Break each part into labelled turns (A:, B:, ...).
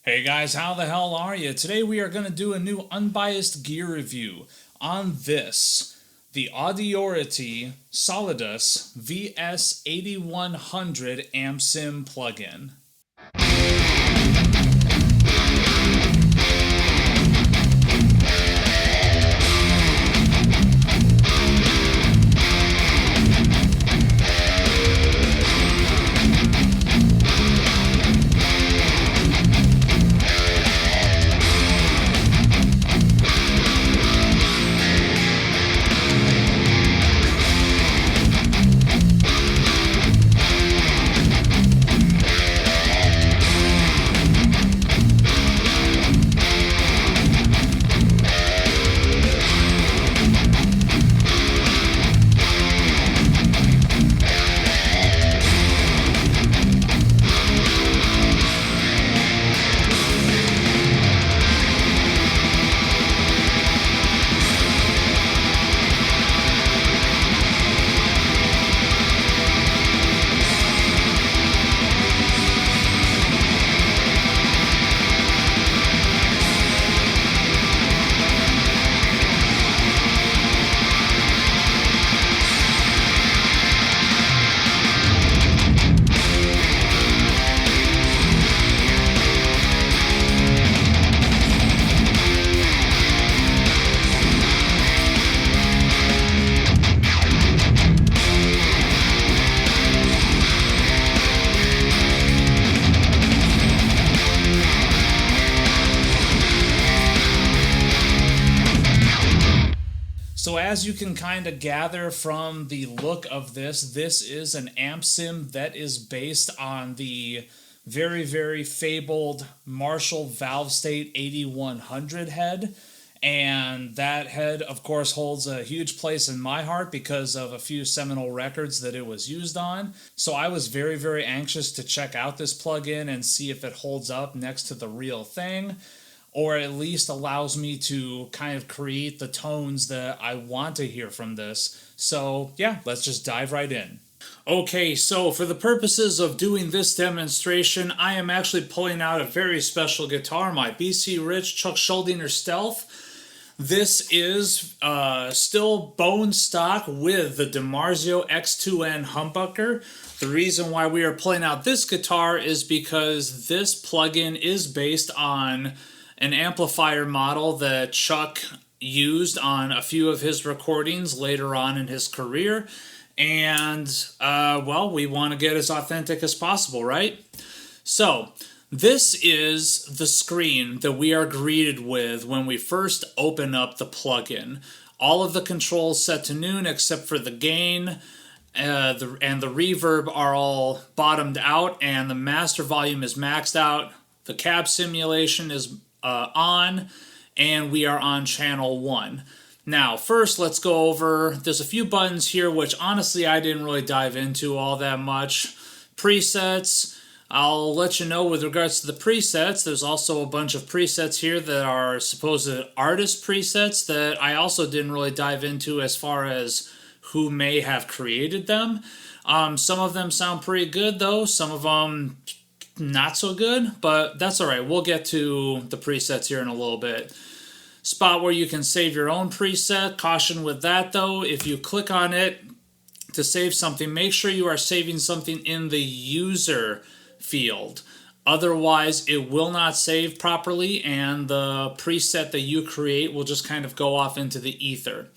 A: Hey guys, how the hell are you? Today we are going to do a new unbiased gear review on this, the Audiority Solidus VS8100 Ampsim plugin. So as you can kind of gather from the look of this is an Ampsim that is based on the very fabled Marshall Valvestate 8100 head. And that head, of course, holds a huge place in my heart because of a few seminal records that it was used on. So I was very anxious to check out this plugin and see if it holds up next to the real thing, or at least allows me to kind of create the tones that I want to hear from this. So yeah, let's just dive right in. Okay, so for the purposes of doing this demonstration, I am actually pulling out a very special guitar, my BC Rich Chuck Schuldiner Stealth. This is still bone stock with the DiMarzio X2N humbucker. The reason why we are pulling out this guitar is because this plugin is based on an amplifier model that Chuck used on a few of his recordings later on in his career. And, well, we want to get as authentic as possible, right? So, this is the screen that we are greeted with when we first open up the plugin. All of the controls set to noon except for the gain and the reverb are all bottomed out, and the master volume is maxed out. The cab simulation is on, and we are on channel 1. Now, first, let's go over, there's a few buttons here which honestly I didn't really dive into all that much. Presets, I'll let you know with regards to the presets, there's also a bunch of presets here that are supposed artist presets that I also didn't really dive into as far as who may have created them. Some of them sound pretty good though, some of them not so good, but that's alright. We'll get to the presets here in a little bit. Spot where you can save your own preset. Caution with that though, if you click on it to save something, make sure you are saving something in the user field. Otherwise, it will not save properly and the preset that you create will just kind of go off into the ether.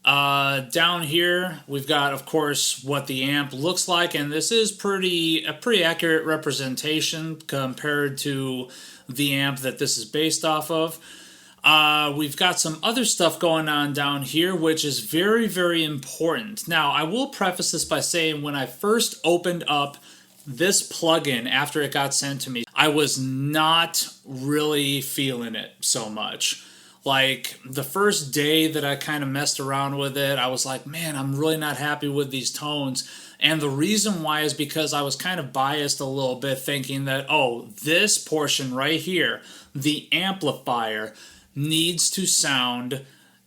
A: Down here, we've got, of course, what the amp looks like, and this is a pretty accurate representation compared to the amp that this is based off of. We've got some other stuff going on down here, which is very important. Now, I will preface this by saying when I first opened up this plugin after it got sent to me, I was not really feeling it so much. Like, the first day that I kind of messed around with it, I was like, man, I'm really not happy with these tones. And the reason why is because I was kind of biased a little bit, thinking that, oh, this portion right here, the amplifier, needs to sound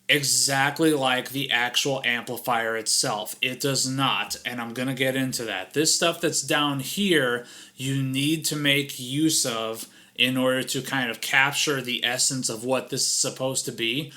A: exactly like the actual amplifier itself. It does not, and I'm going to get into that. This stuff that's down here, you need to make use of in order to kind of capture the essence of what this is supposed to be.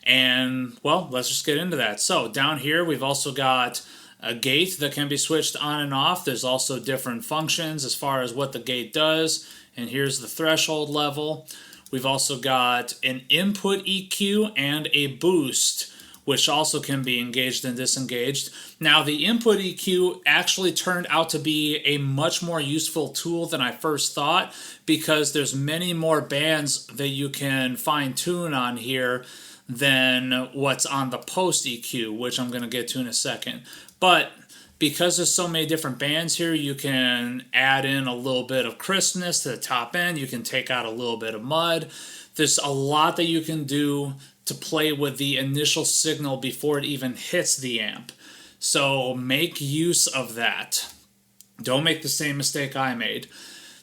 A: And, well, let's just get into that. So down here, we've also got a gate that can be switched on and off. There's also different functions as far as what the gate does. And here's the threshold level. We've also got an input EQ and a boost, which also can be engaged and disengaged. Now, the input EQ actually turned out to be a much more useful tool than I first thought, because there's many more bands that you can fine-tune on here than what's on the post EQ, which I'm going to get to in a second. But because there's so many different bands here, you can add in a little bit of crispness to the top end. You can take out a little bit of mud. There's a lot that you can do to play with the initial signal before it even hits the amp. So make use of that. Don't make the same mistake I made.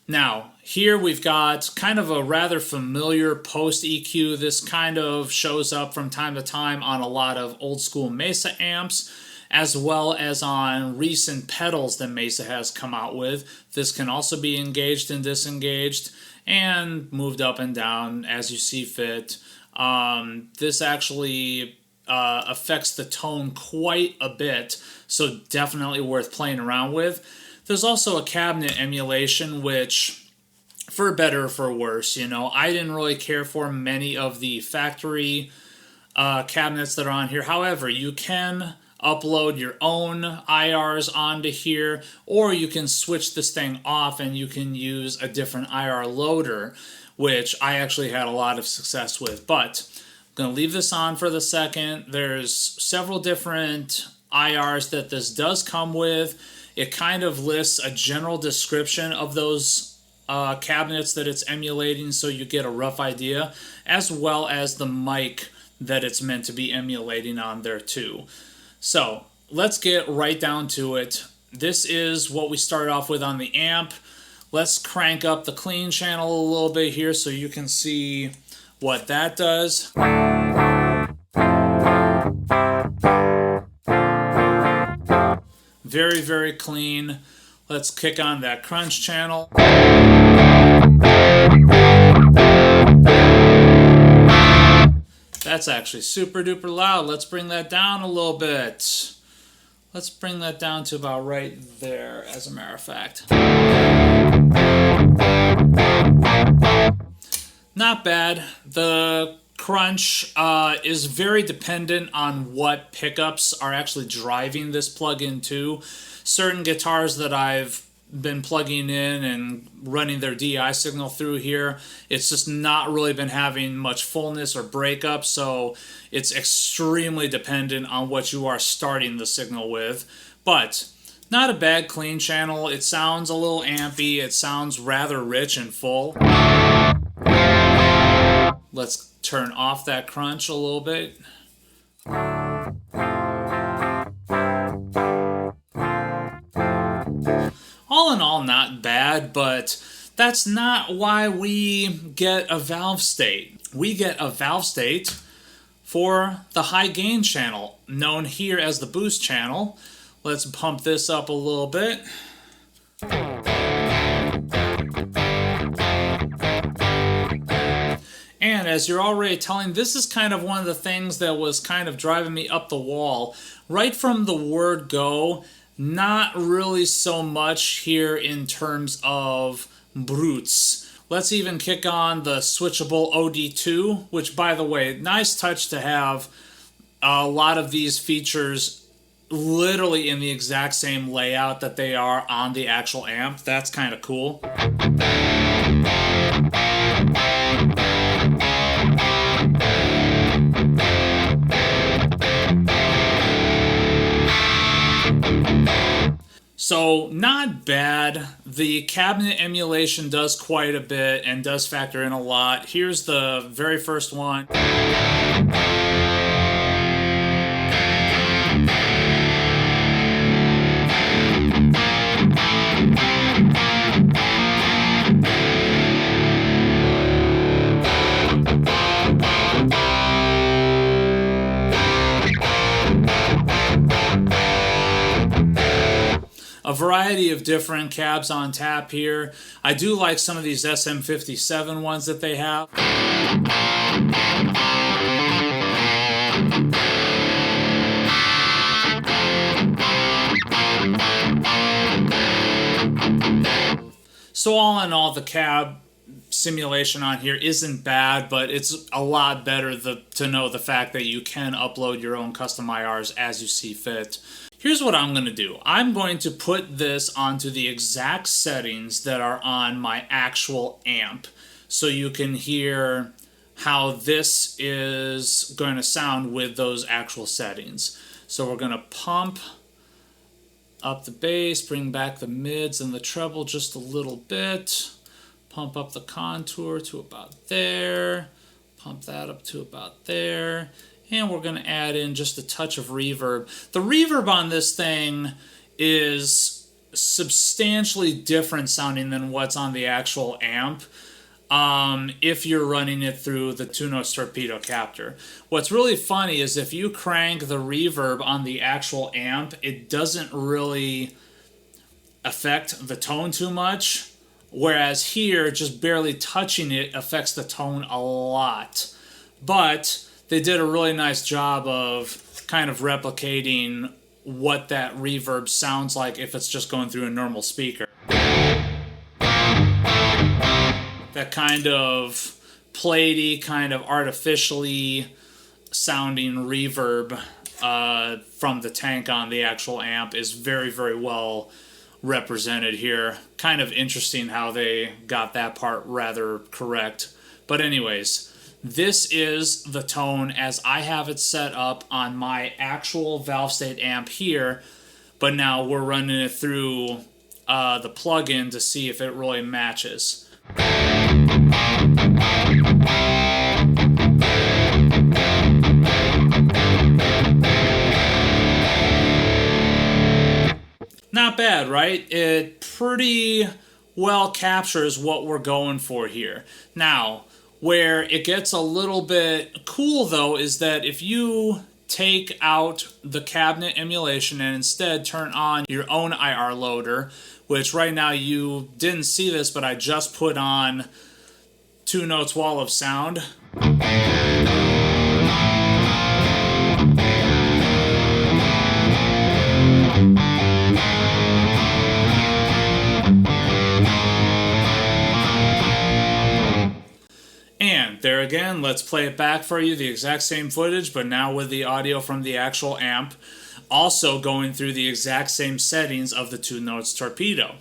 A: Now, here we've got kind of a rather familiar post EQ. This kind of shows up from time to time on a lot of old school Mesa amps, as well as on recent pedals that Mesa has come out with. This can also be engaged and disengaged and moved up and down as you see fit. This actually affects the tone quite a bit, so definitely worth playing around with. There's also a cabinet emulation, which, for better or for worse, you know, I didn't really care for many of the factory cabinets that are on here. However, you can upload your own IRs onto here, or you can switch this thing off and you can use a different IR loader, which I actually had a lot of success with. But I'm going to leave this on for the second. There's several different IRs that this does come with. It kind of lists a general description of those cabinets that it's emulating, so you get a rough idea, as well as the mic that it's meant to be emulating on there too. So let's get right down to it. This is what we started off with on the amp. Let's crank up the clean channel a little bit here so you can see what that does. Very, very clean. Let's kick on that crunch channel. That's actually super duper loud. Let's bring that down a little bit. Let's bring that down to about right there, as a matter of fact. Not bad. The crunch is very dependent on what pickups are actually driving this plug-in to. Certain guitars that I've been plugging in and running their DI signal through here, it's just not really been having much fullness or breakup, so it's extremely dependent on what you are starting the signal with. But not a bad clean channel. It sounds a little ampy. It sounds rather rich and full. Let's turn off that crunch a little bit. All in all, not bad, but that's not why we get a Valvestate. We get a Valvestate for the high gain channel, known here as the boost channel. Let's pump this up a little bit. And as you're already telling, this is kind of one of the things that was kind of driving me up the wall. Right from the word go, not really so much here in terms of brutes. Let's even kick on the switchable OD2, which, by the way, nice touch to have a lot of these features literally in the exact same layout that they are on the actual amp. That's kind of cool. So, not bad. The cabinet emulation does quite a bit and does factor in a lot. Here's the very first one. A variety of different cabs on tap here. I do like some of these SM57 ones that they have. So all in all, the cab simulation on here isn't bad, but it's a lot better to know the fact that you can upload your own custom IRs as you see fit. Here's what I'm going to do. I'm going to put this onto the exact settings that are on my actual amp, so you can hear how this is going to sound with those actual settings. So we're going to pump up the bass, bring back the mids and the treble just a little bit, pump up the contour to about there, pump that up to about there, and we're going to add in just a touch of reverb. The reverb on this thing is substantially different sounding than what's on the actual amp. If you're running it through the 2-Notes Torpedo captor. What's really funny is if you crank the reverb on the actual amp, it doesn't really affect the tone too much, whereas here, just barely touching it affects the tone a lot. But they did a really nice job of kind of replicating what that reverb sounds like if it's just going through a normal speaker. That kind of platey, kind of artificially sounding reverb from the tank on the actual amp is very, very well represented here. Kind of interesting how they got that part rather correct. But anyways, this is the tone as I have it set up on my actual Valvestate amp here, but now we're running it through the plugin to see if it really matches. Not bad, right? It pretty well captures what we're going for here. Now, where it gets a little bit cool though is that if you take out the cabinet emulation and instead turn on your own IR loader, which right now you didn't see this, but I just put on 2-Notes Wall of Sound. And there again, let's play it back for you, the exact same footage, but now with the audio from the actual amp, also going through the exact same settings of the 2-Notes Torpedo.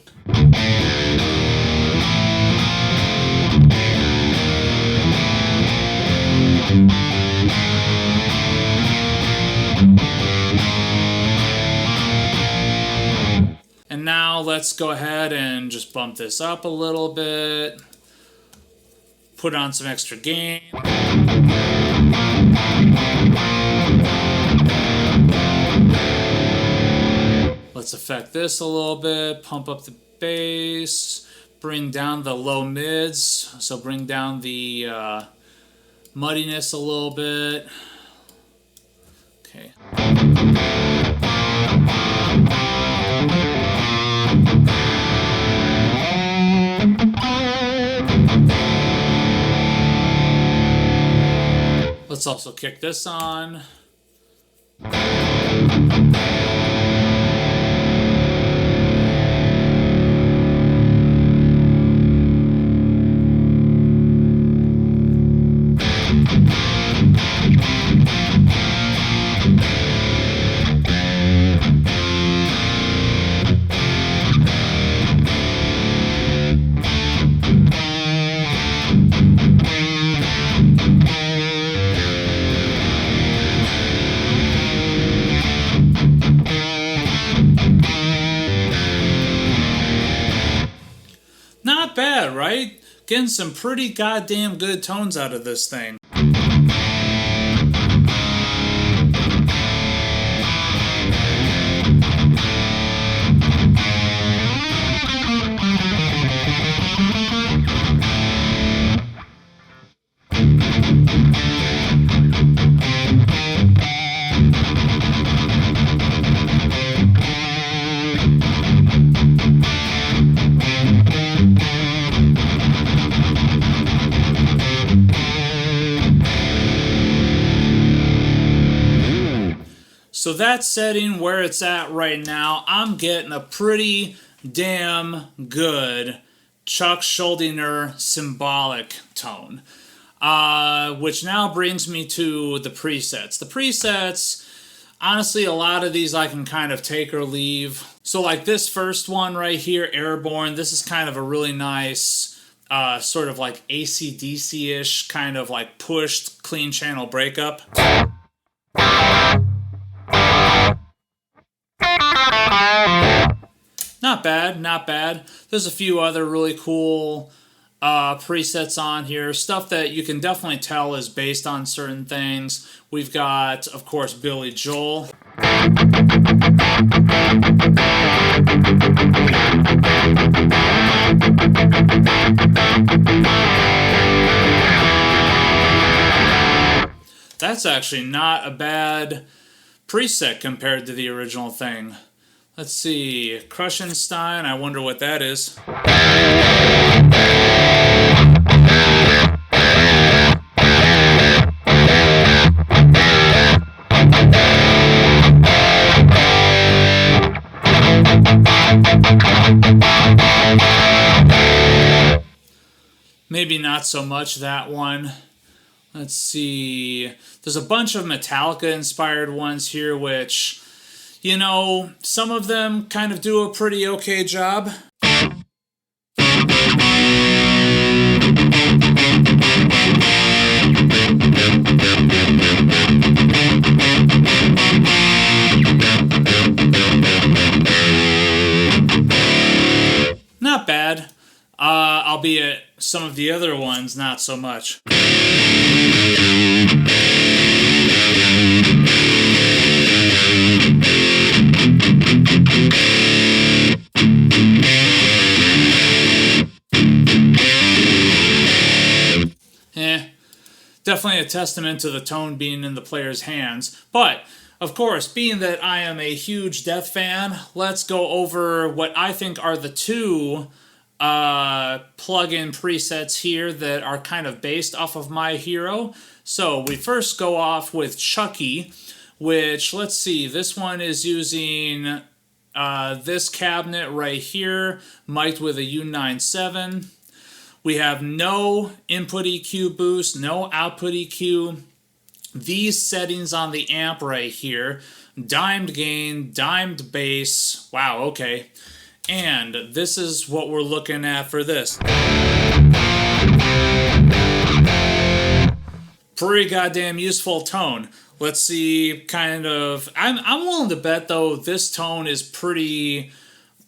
A: And now let's go ahead and just bump this up a little bit. Put on some extra gain. Let's affect this a little bit, pump up the bass, bring down the low mids, so bring down the muddiness a little bit. Okay. Let's also kick this on. Not bad, right? Getting some pretty goddamn good tones out of this thing. So that setting where it's at right now, I'm getting a pretty damn good Chuck Schuldiner symbolic tone. Which now brings me to the presets. The presets, honestly, a lot of these I can kind of take or leave. So like this first one right here, Airborne, this is kind of a really nice sort of like AC/DC-ish kind of like pushed clean channel breakup. Not bad, not bad. There's a few other really cool presets on here. Stuff that you can definitely tell is based on certain things. We've got, of course, Billy Joel. That's actually not a bad preset compared to the original thing. Let's see, Krushenstein, I wonder what that is. Maybe not so much that one. Let's see, there's a bunch of Metallica-inspired ones here, which, you know, some of them kind of do a pretty okay job. Not bad, albeit some of the other ones not so much. Definitely a testament to the tone being in the player's hands. But, of course, being that I am a huge Death fan, let's go over what I think are the two plug-in presets here that are kind of based off of my hero. So we first go off with Chucky, which, let's see, this one is using this cabinet right here, mic'd with a U97. We have no input EQ boost, no output EQ. These settings on the amp right here, dimed gain, dimed bass. Wow, okay. And this is what we're looking at for this. Pretty goddamn useful tone. Let's see, kind of, I'm willing to bet though this tone is pretty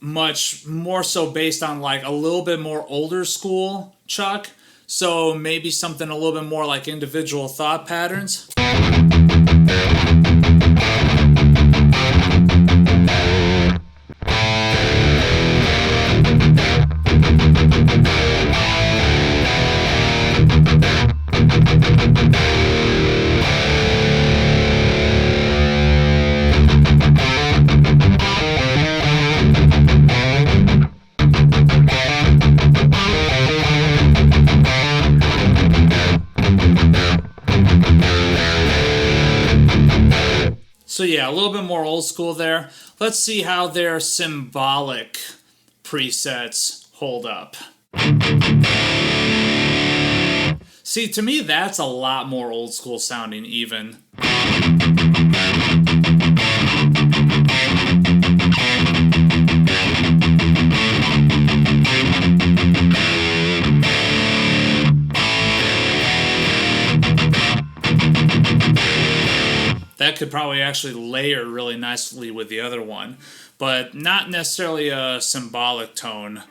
A: much more so based on like a little bit more older school Chuck, so maybe something a little bit more like Individual Thought Patterns. So yeah, a little bit more old school there. Let's see how their symbolic presets hold up. See, to me, that's a lot more old school sounding even. That could probably actually layer really nicely with the other one, but not necessarily a symbolic tone.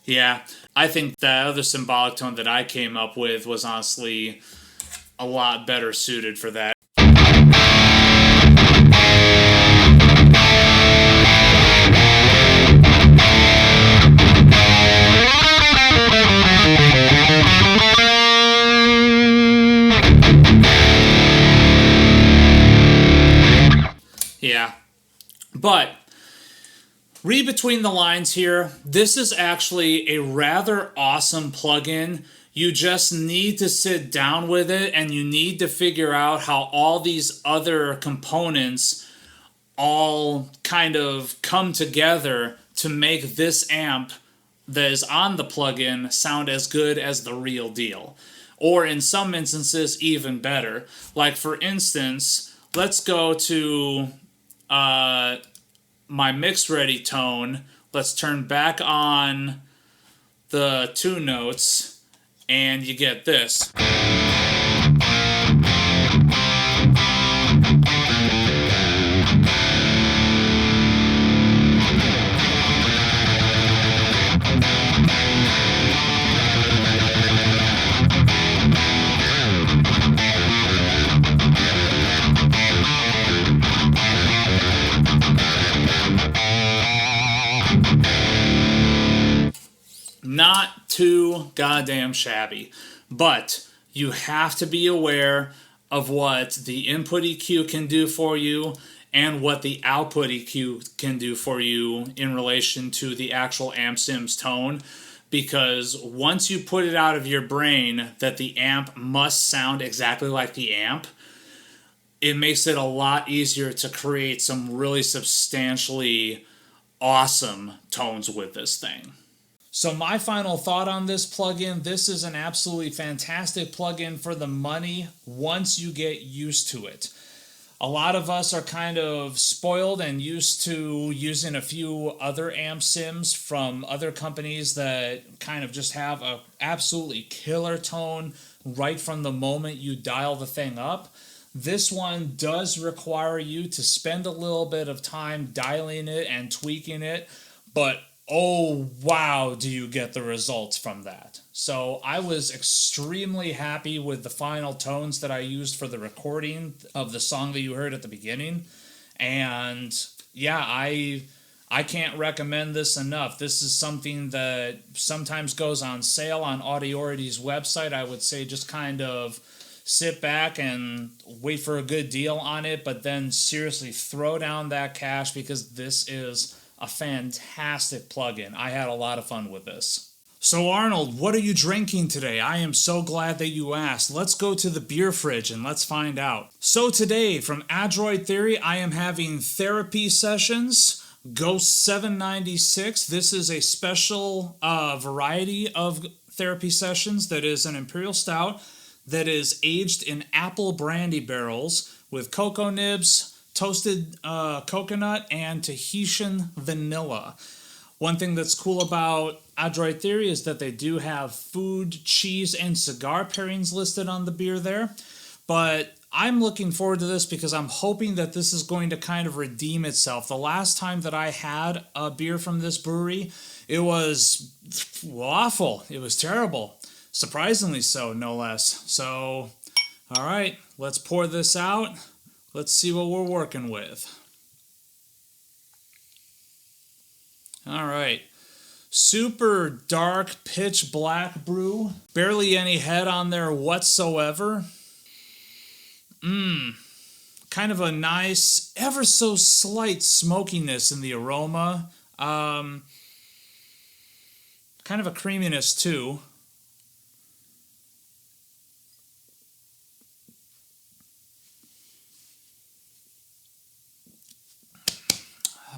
A: Yeah, I think that other symbolic tone that I came up with was honestly a lot better suited for that. Yeah, but read between the lines here. This is actually a rather awesome plugin. You just need to sit down with it, and you need to figure out how all these other components all kind of come together to make this amp that is on the plugin sound as good as the real deal. Or in some instances, even better. Like for instance, let's go to my mix ready tone. Let's turn back on the 2 notes, and you get this. Not too goddamn shabby, but you have to be aware of what the input EQ can do for you and what the output EQ can do for you in relation to the actual Ampsim's tone, because once you put it out of your brain that the amp must sound exactly like the amp, it makes it a lot easier to create some really substantially awesome tones with this thing. So my final thought on this plugin, this is an absolutely fantastic plugin for the money once you get used to it. A lot of us are kind of spoiled and used to using a few other Ampsims from other companies that kind of just have a absolutely killer tone right from the moment you dial the thing up. This one does require you to spend a little bit of time dialing it and tweaking it, but oh wow, do you get the results from that. So I was extremely happy with the final tones that I used for the recording of the song that you heard at the beginning. And yeah, I can't recommend this enough. This is something that sometimes goes on sale on Audiority's website. I would say just kind of sit back and wait for a good deal on it, but then seriously throw down that cash, because this is a fantastic plugin. I had a lot of fun with this. So Arnold, what are you drinking today? I am so glad that you asked. Let's go to the beer fridge and let's find out. So today, from Adroit Theory, I am having Therapy Sessions Ghost 796. This is a special variety of Therapy Sessions that is an Imperial Stout that is aged in apple brandy barrels with cocoa nibs, toasted coconut, and Tahitian vanilla. One thing that's cool about Adroit Theory is that they do have food, cheese, and cigar pairings listed on the beer there. But I'm looking forward to this because I'm hoping that this is going to kind of redeem itself. The last time that I had a beer from this brewery, it was awful. It was terrible. Surprisingly so, no less. So, all right, let's pour this out. Let's see what we're working with. All right. Super dark, pitch black brew. Barely any head on there whatsoever. Kind of a nice, ever so slight smokiness in the aroma. Kind of a creaminess too.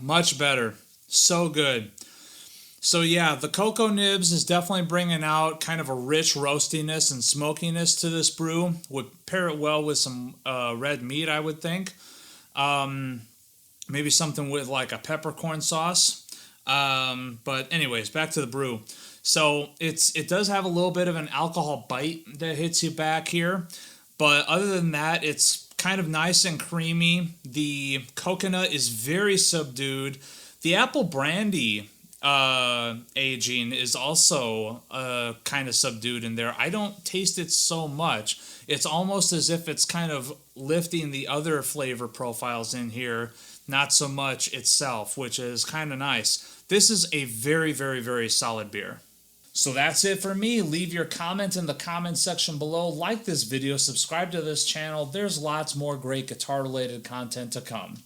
A: Much better. So good. So yeah, the cocoa nibs is definitely bringing out kind of a rich roastiness and smokiness to this brew. Would pair it well with some red meat, I would think. Maybe something with like a peppercorn sauce. But anyways, back to the brew. So it does have a little bit of an alcohol bite that hits you back here. But other than that, it's kind of nice and creamy. The coconut is very subdued. The apple brandy aging is also kind of subdued in there. I don't taste it so much. It's almost as if it's kind of lifting the other flavor profiles in here, not so much itself, which is kind of nice. This is a very, very, very solid beer. So that's it for me. Leave your comment in the comment section below. Like this video, subscribe to this channel. There's lots more great guitar-related content to come.